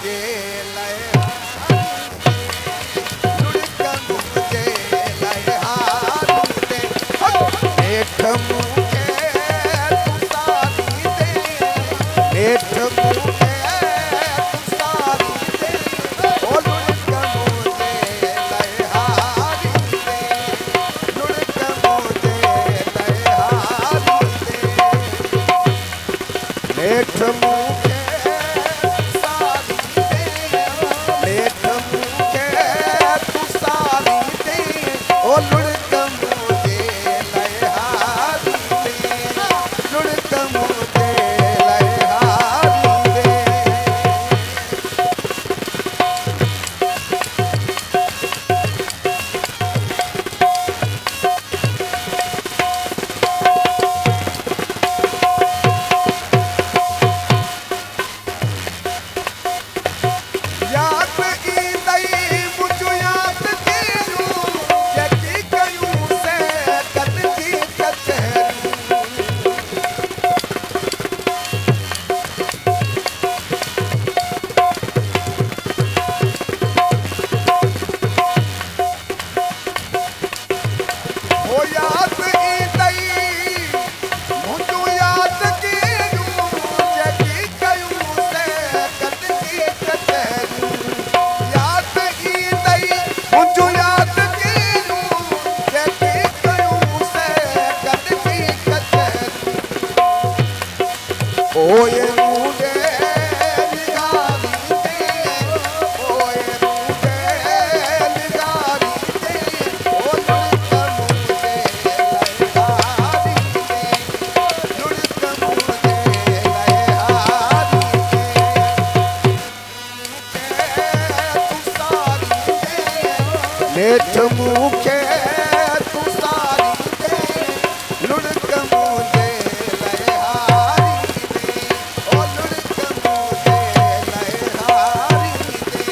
मुझे लयहारी लुढ़क मुझे लयहारी दे नेठ मुझे तू सारी दे नेठ मुझे तू सारी दे ओ लुढ़क मुझे लयहारी दे लुढ़क मुझे लयहारी दे नेठ मुझे सारी दे नेठ मुझे तू सारी दे ओ लुढ़क मुझे लयहारी दे लुढ़क मुझे लयहारी दे याद की दई मुझ याद कयूं जेकी कयूं से कदजी कचहरी ओ याद की दई मुझ याद कयूं जेकी कयूं से कदजी कचहरी याद की दई मुझ याद कयूं जेकी कयूं से कदजी कचहरी ओए मुझे निगारी दे ओए मुझे निगारी दे ओ लुढ़क मुझे लयहारी दे लुढ़क मुझे लयहारी दे नेठ मुखे तू सारी दे लुढ़क मुझे लयहारी दे ओ लुढ़क मुझे लयहारी दे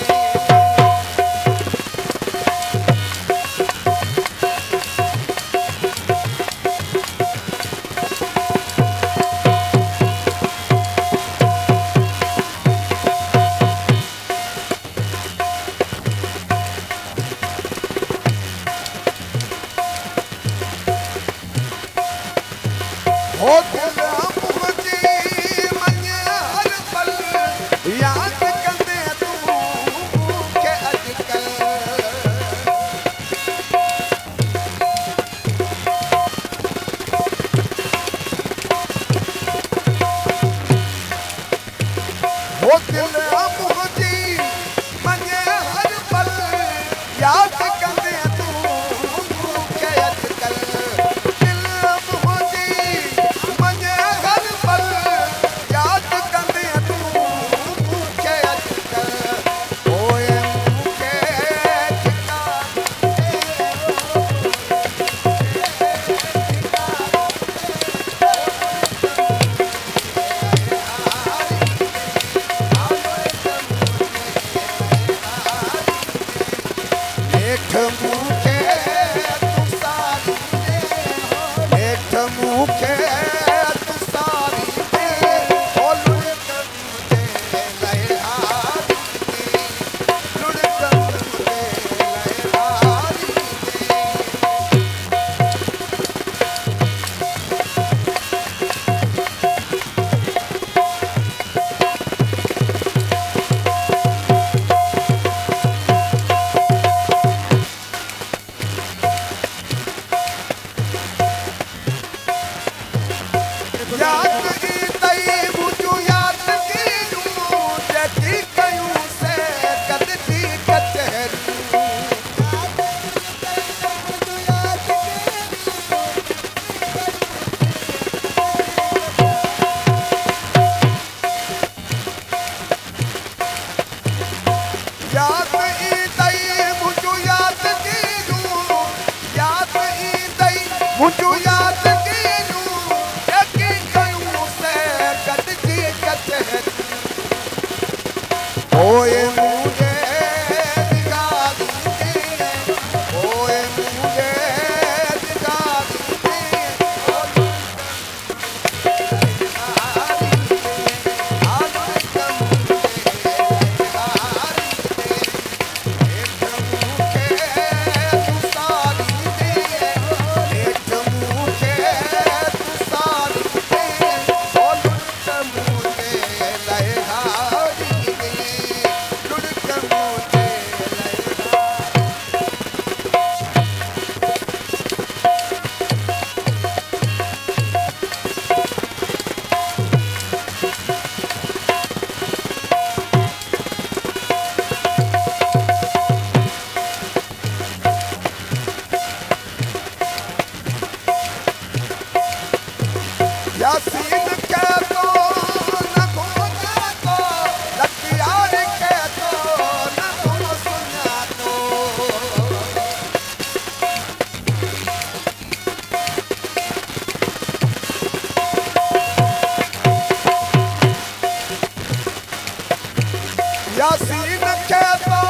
यासीन के तो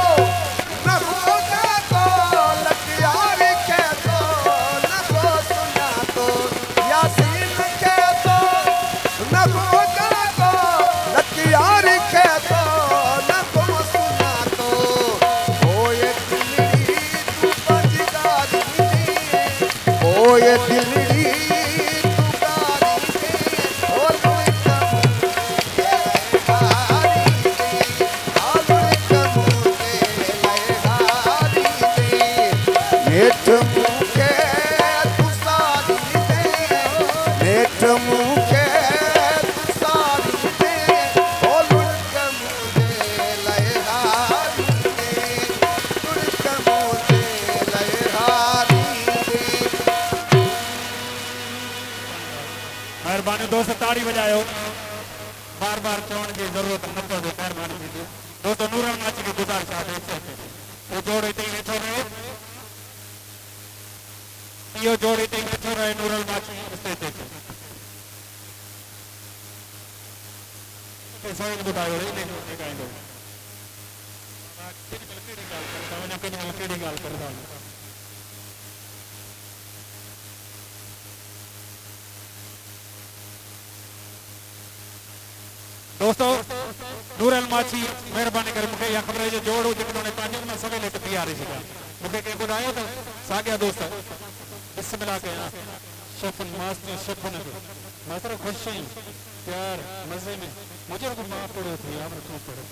नगोना तो लखियार के तो नगो सुना तो यासीन के तो नगोना तो लखियार के तो नगो सुना तो ओए दिलड़ी तू बजगारी ओए दिलड़ी नेठ मुखे तू सारी दे नेठ मुखे तू सारी दे ओ लुढ़क मुझे लयहारी दे लुढ़क मुझे लयहारी दे। मेहरबानी दोस्त ताड़ी बजायो बार बार चवण की जरूरत न पवे मेहरबानी कीजिए दोस्तों नूरल माची की गुजारिश आहे वो जोड़ हिते ई वेठो रहे इहो जोड़ हिते ई वेठो रहे नूरल माची स्टेज ते साईं ॿुधायो रे इन जो ॻाईंदो कहिड़ी ॻाल्हि करंदा दोस्तों नूरल माची मेहरबानी करे मूंखे इहा ख़बर जो जोड़ जेको उन्हें पंहिंजे में सवेल हिकु बीहारे छॾिया मूंखे कंहिं ॿुधायो त साॻिया दोस्त बिस्मिल्लाह कया शफ़न मास्टर शफ़न मास्टर ख़ुशि आहियूं प्यार मज़े में मुझे को मां पढ़ो थी या तूं पढ़ो